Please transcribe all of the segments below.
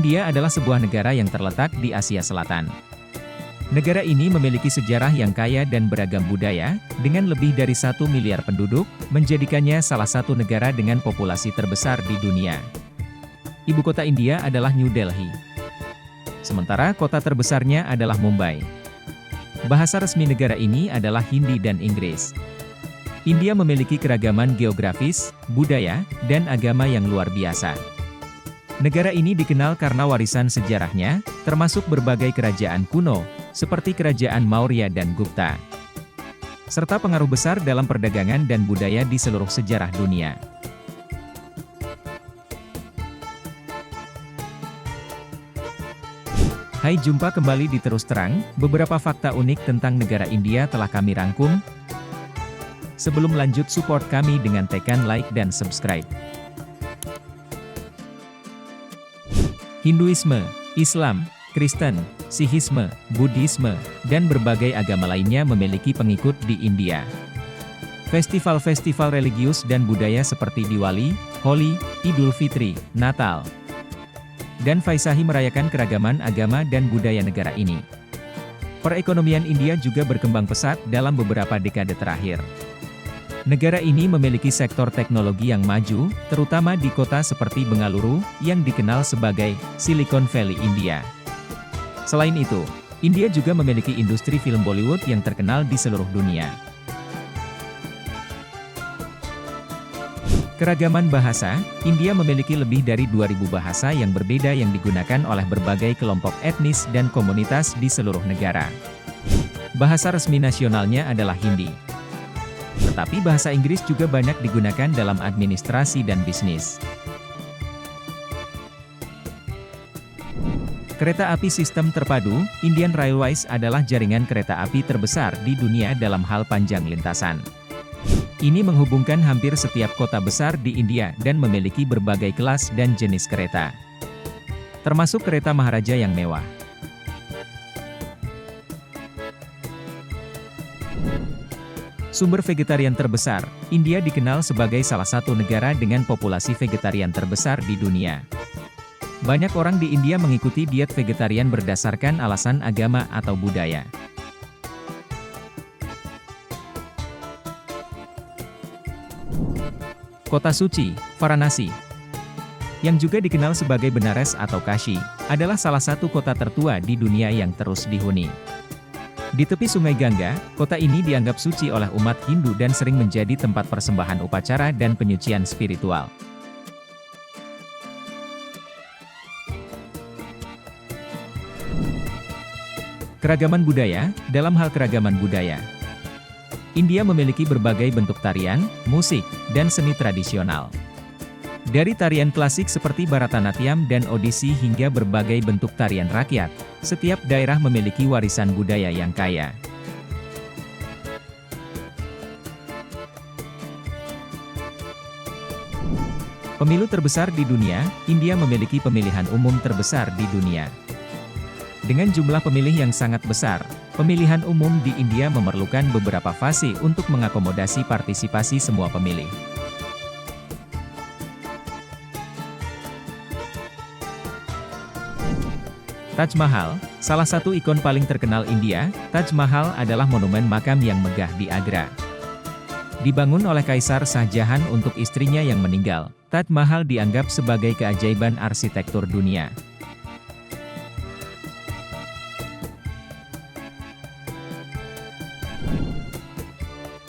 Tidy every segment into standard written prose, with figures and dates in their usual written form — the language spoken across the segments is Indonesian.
India adalah sebuah negara yang terletak di Asia Selatan. Negara ini memiliki sejarah yang kaya dan beragam budaya, dengan lebih dari 1 miliar penduduk, menjadikannya salah satu negara dengan populasi terbesar di dunia. Ibu kota India adalah New Delhi. Sementara kota terbesarnya adalah Mumbai. Bahasa resmi negara ini adalah Hindi dan Inggris. India memiliki keragaman geografis, budaya, dan agama yang luar biasa. Negara ini dikenal karena warisan sejarahnya, termasuk berbagai kerajaan kuno, seperti kerajaan Maurya dan Gupta, serta pengaruh besar dalam perdagangan dan budaya di seluruh sejarah dunia. Hai, jumpa kembali di Terus Terang. Beberapa fakta unik tentang negara India telah kami rangkum. Sebelum lanjut, support kami dengan tekan like dan subscribe. Hinduisme, Islam, Kristen, Sikhisme, Buddhisme, dan berbagai agama lainnya memiliki pengikut di India. Festival-festival religius dan budaya seperti Diwali, Holi, Idul Fitri, Natal, dan Vaisahi merayakan keragaman agama dan budaya negara ini. Perekonomian India juga berkembang pesat dalam beberapa dekade terakhir. Negara ini memiliki sektor teknologi yang maju, terutama di kota seperti Bengaluru, yang dikenal sebagai Silicon Valley India. Selain itu, India juga memiliki industri film Bollywood yang terkenal di seluruh dunia. Keragaman bahasa, India memiliki lebih dari 2.000 bahasa yang berbeda yang digunakan oleh berbagai kelompok etnis dan komunitas di seluruh negara. Bahasa resmi nasionalnya adalah Hindi. Tetapi bahasa Inggris juga banyak digunakan dalam administrasi dan bisnis. Kereta api sistem terpadu, Indian Railways adalah jaringan kereta api terbesar di dunia dalam hal panjang lintasan. Ini menghubungkan hampir setiap kota besar di India dan memiliki berbagai kelas dan jenis kereta, termasuk kereta Maharaja yang mewah. Sumber vegetarian terbesar, India dikenal sebagai salah satu negara dengan populasi vegetarian terbesar di dunia. Banyak orang di India mengikuti diet vegetarian berdasarkan alasan agama atau budaya. Kota suci, Varanasi, yang juga dikenal sebagai Benares atau Kashi, adalah salah satu kota tertua di dunia yang terus dihuni. Di tepi Sungai Gangga, kota ini dianggap suci oleh umat Hindu dan sering menjadi tempat persembahan upacara dan penyucian spiritual. Keragaman budaya, dalam hal keragaman budaya, India memiliki berbagai bentuk tarian, musik, dan seni tradisional. Dari tarian klasik seperti Bharatanatyam dan Odissi hingga berbagai bentuk tarian rakyat, setiap daerah memiliki warisan budaya yang kaya. Pemilu terbesar di dunia, India memiliki pemilihan umum terbesar di dunia. Dengan jumlah pemilih yang sangat besar, pemilihan umum di India memerlukan beberapa fase untuk mengakomodasi partisipasi semua pemilih. Taj Mahal, salah satu ikon paling terkenal India, Taj Mahal adalah monumen makam yang megah di Agra. Dibangun oleh Kaisar Shah Jahan untuk istrinya yang meninggal, Taj Mahal dianggap sebagai keajaiban arsitektur dunia.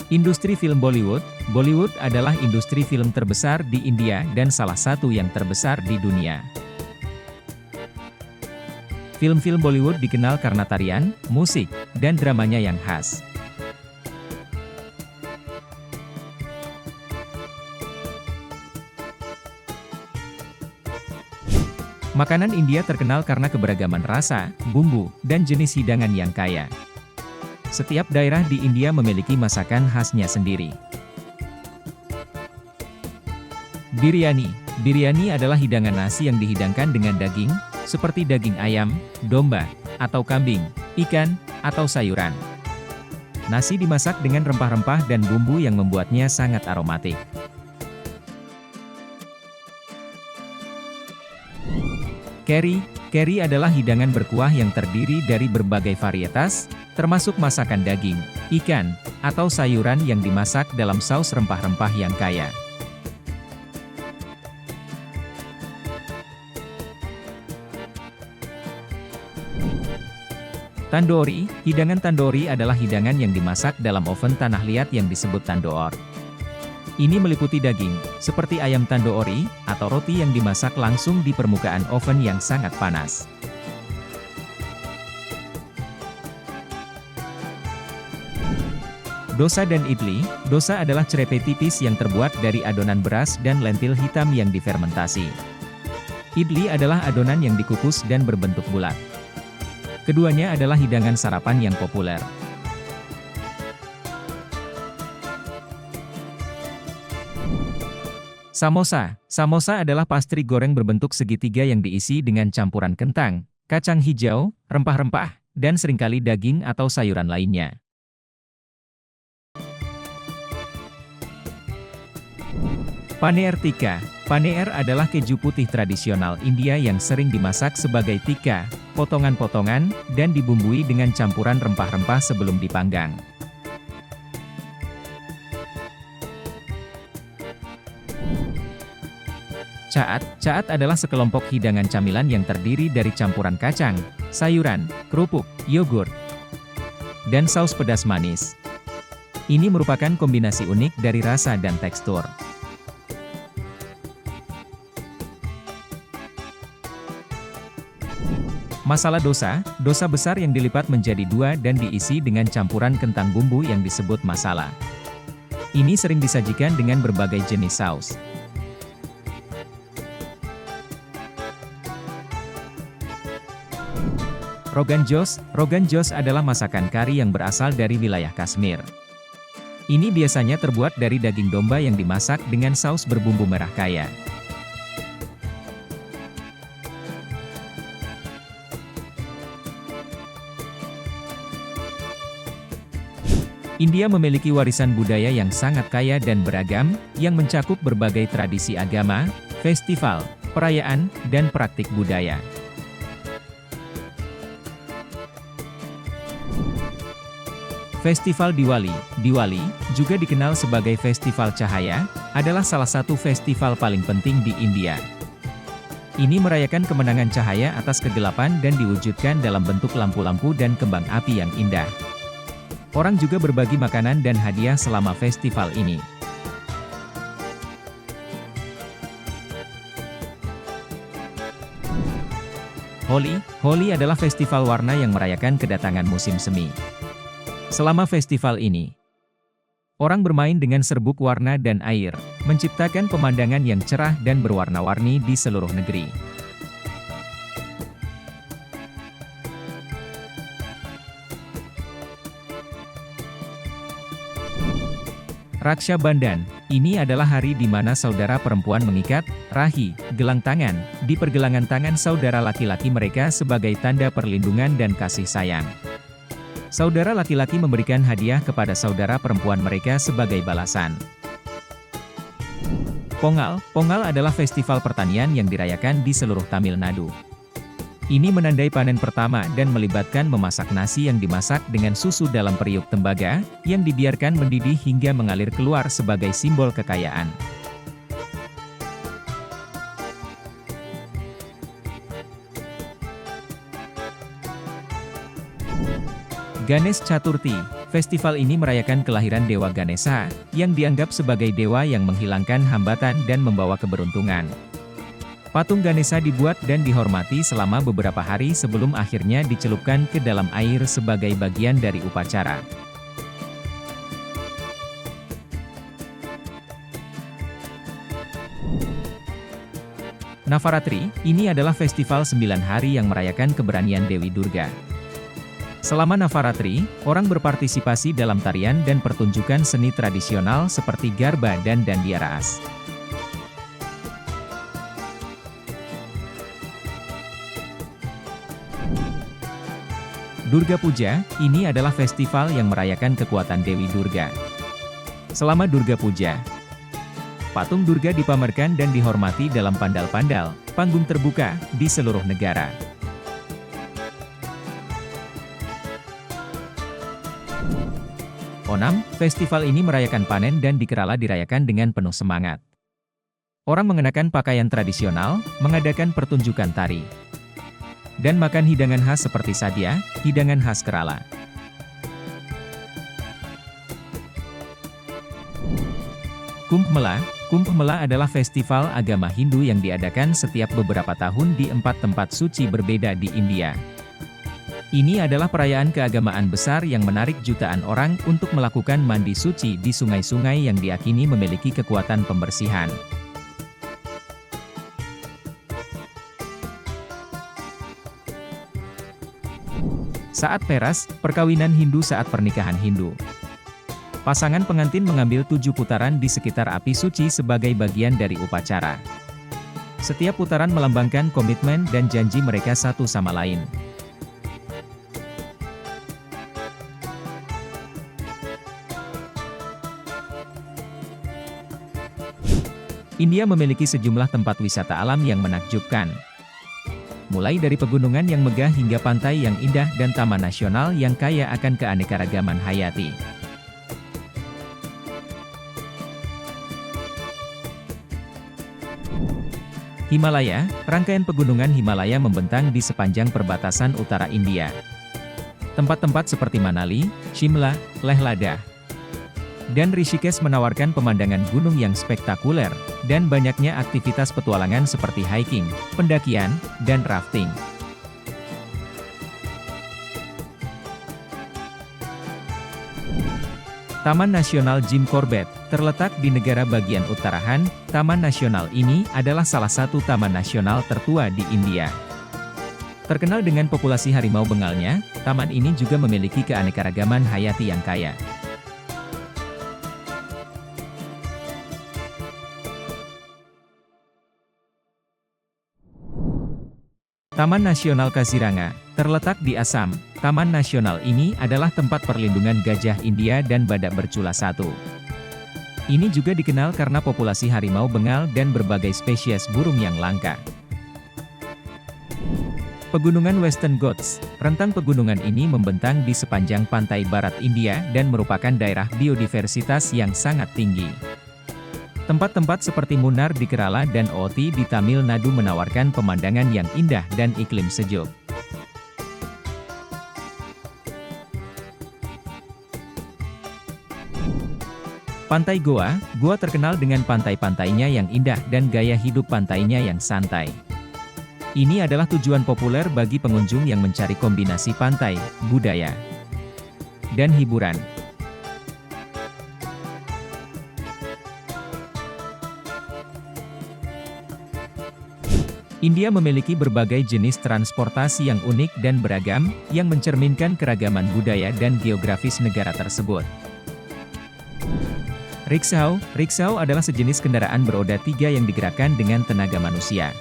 Industri film Bollywood, Bollywood adalah industri film terbesar di India dan salah satu yang terbesar di dunia. Film-film Bollywood dikenal karena tarian, musik, dan dramanya yang khas. Makanan India terkenal karena keberagaman rasa, bumbu, dan jenis hidangan yang kaya. Setiap daerah di India memiliki masakan khasnya sendiri. Biryani. Biryani adalah hidangan nasi yang dihidangkan dengan daging, seperti daging ayam, domba, atau kambing, ikan, atau sayuran. Nasi dimasak dengan rempah-rempah dan bumbu yang membuatnya sangat aromatik. Keri adalah hidangan berkuah yang terdiri dari berbagai varietas, termasuk masakan daging, ikan, atau sayuran yang dimasak dalam saus rempah-rempah yang kaya. Tandoori, hidangan tandoori adalah hidangan yang dimasak dalam oven tanah liat yang disebut tandoor. Ini meliputi daging, seperti ayam tandoori, atau roti yang dimasak langsung di permukaan oven yang sangat panas. Dosa dan idli, dosa adalah cerepe tipis yang terbuat dari adonan beras dan lentil hitam yang difermentasi. Idli adalah adonan yang dikukus dan berbentuk bulat. Keduanya adalah hidangan sarapan yang populer. Samosa adalah pastry goreng berbentuk segitiga yang diisi dengan campuran kentang, kacang hijau, rempah-rempah, dan seringkali daging atau sayuran lainnya. Paneer tikka. Paneer adalah keju putih tradisional India yang sering dimasak sebagai tikka, potongan-potongan, dan dibumbui dengan campuran rempah-rempah sebelum dipanggang. Chaat adalah sekelompok hidangan camilan yang terdiri dari campuran kacang, sayuran, kerupuk, yogurt, dan saus pedas manis. Ini merupakan kombinasi unik dari rasa dan tekstur. Masala dosa besar yang dilipat menjadi dua dan diisi dengan campuran kentang bumbu yang disebut masala. Ini sering disajikan dengan berbagai jenis saus. Rogan Josh adalah masakan kari yang berasal dari wilayah Kashmir. Ini biasanya terbuat dari daging domba yang dimasak dengan saus berbumbu merah kaya. India memiliki warisan budaya yang sangat kaya dan beragam, yang mencakup berbagai tradisi agama, festival, perayaan, dan praktik budaya. Festival Diwali, juga dikenal sebagai Festival Cahaya, adalah salah satu festival paling penting di India. Ini merayakan kemenangan cahaya atas kegelapan dan diwujudkan dalam bentuk lampu-lampu dan kembang api yang indah. Orang juga berbagi makanan dan hadiah selama festival ini. Holi adalah festival warna yang merayakan kedatangan musim semi. Selama festival ini, orang bermain dengan serbuk warna dan air, menciptakan pemandangan yang cerah dan berwarna-warni di seluruh negeri. Raksha Bandhan, ini adalah hari di mana saudara perempuan mengikat, rahi, gelang tangan, di pergelangan tangan saudara laki-laki mereka sebagai tanda perlindungan dan kasih sayang. Saudara laki-laki memberikan hadiah kepada saudara perempuan mereka sebagai balasan. Pongal adalah festival pertanian yang dirayakan di seluruh Tamil Nadu. Ini menandai panen pertama dan melibatkan memasak nasi yang dimasak dengan susu dalam periuk tembaga, yang dibiarkan mendidih hingga mengalir keluar sebagai simbol kekayaan. Ganesh Chaturthi, festival ini merayakan kelahiran Dewa Ganesha, yang dianggap sebagai dewa yang menghilangkan hambatan dan membawa keberuntungan. Patung Ganesha dibuat dan dihormati selama beberapa hari sebelum akhirnya dicelupkan ke dalam air sebagai bagian dari upacara. Navaratri, ini adalah festival 9 hari yang merayakan keberanian Dewi Durga. Selama Navaratri, orang berpartisipasi dalam tarian dan pertunjukan seni tradisional seperti Garba dan Dandiya Raas. Durga Puja, ini adalah festival yang merayakan kekuatan Dewi Durga. Selama Durga Puja, Patung Durga dipamerkan dan dihormati dalam pandal-pandal, panggung terbuka, di seluruh negara. Onam, festival ini merayakan panen dan di Kerala dirayakan dengan penuh semangat. Orang mengenakan pakaian tradisional, mengadakan pertunjukan tari, dan makan hidangan khas seperti sadhya, hidangan khas Kerala. Kumbh Mela adalah festival agama Hindu yang diadakan setiap beberapa tahun di 4 tempat suci berbeda di India. Ini adalah perayaan keagamaan besar yang menarik jutaan orang untuk melakukan mandi suci di sungai-sungai yang diyakini memiliki kekuatan pembersihan. Saat Peras, perkawinan Hindu saat pernikahan Hindu. Pasangan pengantin mengambil 7 putaran di sekitar api suci sebagai bagian dari upacara. Setiap putaran melambangkan komitmen dan janji mereka satu sama lain. India memiliki sejumlah tempat wisata alam yang menakjubkan. Mulai dari pegunungan yang megah hingga pantai yang indah dan taman nasional yang kaya akan keanekaragaman hayati. Himalaya, rangkaian pegunungan Himalaya membentang di sepanjang perbatasan utara India. Tempat-tempat seperti Manali, Shimla, Leh Ladakh, dan Rishikesh menawarkan pemandangan gunung yang spektakuler, dan banyaknya aktivitas petualangan seperti hiking, pendakian, dan rafting. Taman Nasional Jim Corbett, terletak di negara bagian Uttarakhand. Taman nasional ini adalah salah satu taman nasional tertua di India. Terkenal dengan populasi harimau bengalnya, taman ini juga memiliki keanekaragaman hayati yang kaya. Taman Nasional Kaziranga, terletak di Assam. Taman nasional ini adalah tempat perlindungan gajah India dan badak bercula satu. Ini juga dikenal karena populasi harimau bengal dan berbagai spesies burung yang langka. Pegunungan Western Ghats, rentang pegunungan ini membentang di sepanjang pantai barat India dan merupakan daerah biodiversitas yang sangat tinggi. Tempat-tempat seperti Munnar di Kerala dan Ooty di Tamil Nadu menawarkan pemandangan yang indah dan iklim sejuk. Pantai Goa, Goa terkenal dengan pantai-pantainya yang indah dan gaya hidup pantainya yang santai. Ini adalah tujuan populer bagi pengunjung yang mencari kombinasi pantai, budaya, dan hiburan. India memiliki berbagai jenis transportasi yang unik dan beragam, yang mencerminkan keragaman budaya dan geografis negara tersebut. Riksau adalah sejenis kendaraan beroda 3 yang digerakkan dengan tenaga manusia.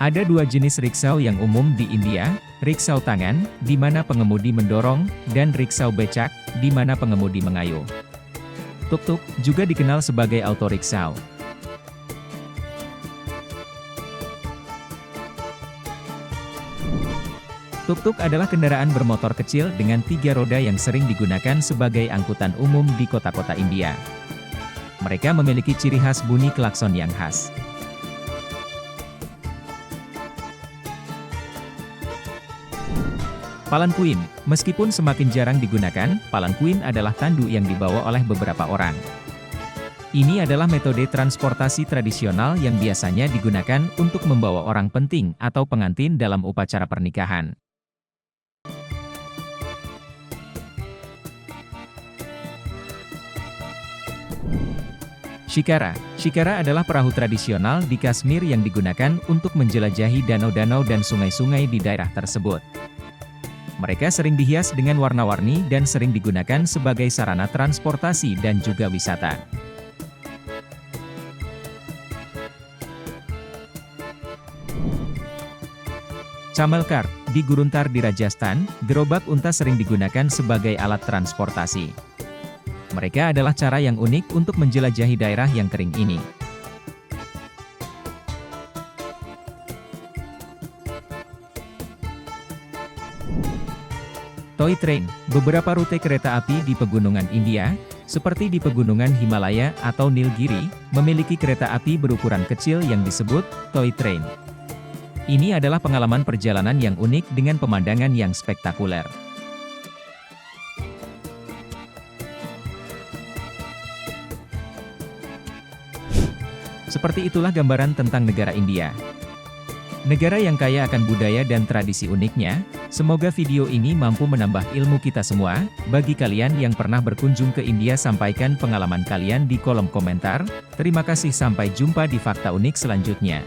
Ada 2 jenis riksau yang umum di India, riksau tangan, di mana pengemudi mendorong, dan riksau becak, di mana pengemudi mengayuh. Tuk-tuk, juga dikenal sebagai autoriksau. Tuk-tuk adalah kendaraan bermotor kecil dengan 3 roda yang sering digunakan sebagai angkutan umum di kota-kota India. Mereka memiliki ciri khas bunyi klakson yang khas. Palanquin, meskipun semakin jarang digunakan, palanquin adalah tandu yang dibawa oleh beberapa orang. Ini adalah metode transportasi tradisional yang biasanya digunakan untuk membawa orang penting atau pengantin dalam upacara pernikahan. Shikara adalah perahu tradisional di Kashmir yang digunakan untuk menjelajahi danau-danau dan sungai-sungai di daerah tersebut. Mereka sering dihias dengan warna-warni dan sering digunakan sebagai sarana transportasi dan juga wisata. Camel cart, di Guruntar di Rajasthan, gerobak unta sering digunakan sebagai alat transportasi. Mereka adalah cara yang unik untuk menjelajahi daerah yang kering ini. Toy Train, beberapa rute kereta api di pegunungan India, seperti di pegunungan Himalaya atau Nilgiri, memiliki kereta api berukuran kecil yang disebut Toy Train. Ini adalah pengalaman perjalanan yang unik dengan pemandangan yang spektakuler. Seperti itulah gambaran tentang negara India. Negara yang kaya akan budaya dan tradisi uniknya. Semoga video ini mampu menambah ilmu kita semua. Bagi kalian yang pernah berkunjung ke India, sampaikan pengalaman kalian di kolom komentar. Terima kasih, sampai jumpa di fakta unik selanjutnya.